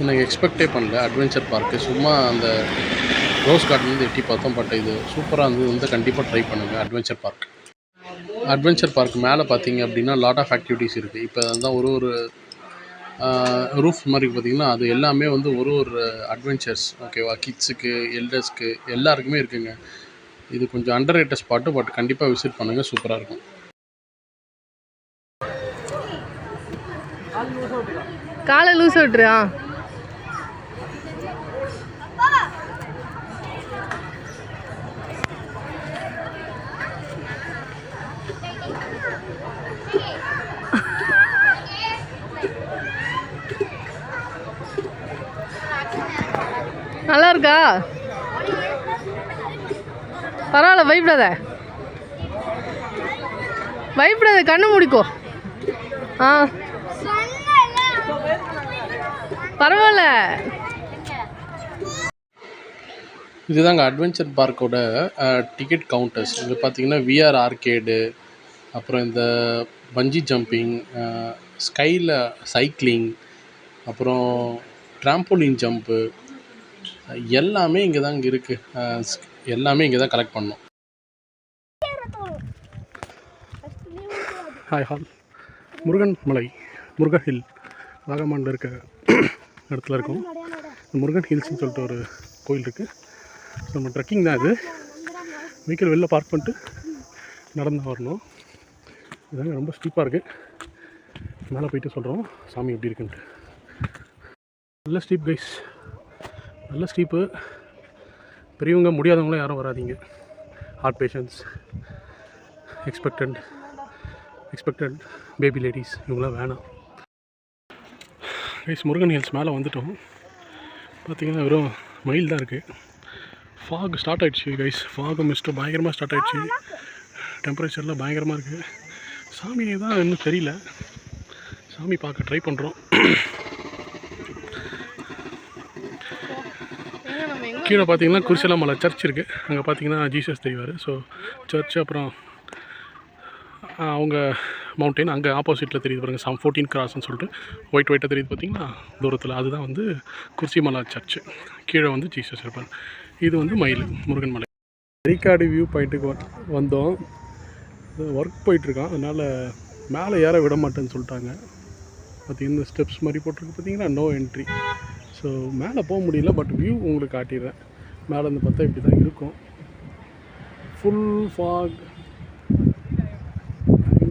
நாங்கள் எக்ஸ்பெக்டே பண்ணல adventure park. சும்மா அந்த ரோஸ் கார்டன்லேருந்து எட்டி பார்த்தோம். பட் இது சூப்பராக இருந்தது. வந்து கண்டிப்பாக ட்ரை பண்ணுங்கள் அட்வென்ச்சர் பார்க். அட்வென்ச்சர் பார்க் மேலே பார்த்தீங்க அப்படின்னா லாட் ஆஃப் ஆக்டிவிட்டீஸ் இருக்குது. இப்போ அதுதான் ஒரு ரூஃப் மாதிரி பார்த்தீங்கன்னா அது எல்லாமே வந்து ஒரு அட்வென்ச்சர்ஸ். ஓகேவா? கிட்ஸுக்கு, எல்டர்ஸ்க்கு எல்லாருக்குமே இருக்குங்க. இது கொஞ்சம் அண்டர் ரேட்டட் ஸ்பாட்டு. பட் கண்டிப்பாக விசிட் பண்ணுங்கள், சூப்பராக இருக்கும். காலை லூஸ் விட்டுருா. நல்லா இருக்கா? பரவாயில்ல, பயப்படாத பயப்படாத, கண்ணு முடிக்கோ. ஆ பரவாயில்ல. இதுதாங்க அட்வென்ச்சர் பார்க்கோட டிக்கெட் கவுண்டர்ஸ். இது பார்த்தீங்கன்னா விஆர் ஆர்கேடு, அப்புறம் இந்த பஞ்சி ஜம்பிங், ஸ்கையில் சைக்கிளிங், அப்புறம் ட்ராம்போலின் ஜம்ப்பு, எல்லாமே இங்கே தான் இருக்குது. எல்லாமே இங்கே தான் கலெக்ட் பண்ணோம். ஹாய் ஹால் முருகன் மலை, முருகன் ஹில், வாகமானில் இருக்க இடத்துல இருக்கும். முருகன் ஹில்ஸ்னு சொல்லிட்டு ஒரு கோயில் இருக்குது. நம்ம ட்ரெக்கிங் தான் இது. வெஹிக்கிள் வெளில பார்க் பண்ணிட்டு நடந்து வரணும். இதாங்க ரொம்ப ஸ்டீப்பாக இருக்குது. மேலே போயிட்டு சொல்கிறோம் சாமி எப்படி இருக்குன்ட்டு. நல்ல ஸ்டீப் கைஸ், நல்ல ஸ்டீப்பு. பெரியவங்க முடியாதவங்களும் யாரும் வராதிங்க. Heart patients, expected baby ladies இவங்களாம் வேணாம் கைஸ். முருகன் ஹில்ஸ் மேலே வந்துட்டோம். பார்த்திங்கன்னா வெறும் மயில் தான் இருக்குது. ஃபாக் ஸ்டார்ட் ஆகிடுச்சு கைஸ். ஃபாகும் மிஸ்ட்டும் பயங்கரமாக ஸ்டார்ட் ஆகிடுச்சு. டெம்பரேச்சர்லாம் பயங்கரமாக இருக்குது. சாமியை தான் இன்னும் தெரியல. சாமி பார்க்க ட்ரை பண்ணுறோம். கீழே பார்த்தீங்கன்னா குருசலாமலை சர்ச் இருக்குது. அங்கே பார்த்தீங்கன்னா ஜீசஸ் தெரிவார். ஸோ சர்ச், அப்புறம் அவங்க மவுண்டெயின் அங்கே ஆப்போசிட்டில் தெரியுது பாருங்கள், 14 கிராஸ்ன்னு சொல்லிட்டு ஒயிட்டாக தெரியுது பார்த்தீங்கன்னா தூரத்தில். அதுதான் வந்து குருசிமலை சர்ச்சு. கீழே வந்து ஜீசஸ் இருப்பார். இது வந்து மயில், முருகன் மலை. வெறிக்காடு வியூ பாயிண்ட்டுக்கு வந்தோம். ஒர்க் போயிட்டுருக்கான், அதனால் மேலே ஏற விட மாட்டேன்னு சொல்லிட்டாங்க. பார்த்திங்கன்னா ஸ்டெப்ஸ் மாதிரி போட்டிருக்கு பார்த்தீங்கன்னா, நோ என்ட்ரி. ஸோ மேலே போக முடியல. பட் வியூ உங்களுக்கு காட்டிடுறேன். மேலே இருந்து பார்த்தா இப்படி தான் இருக்கும். Full fog,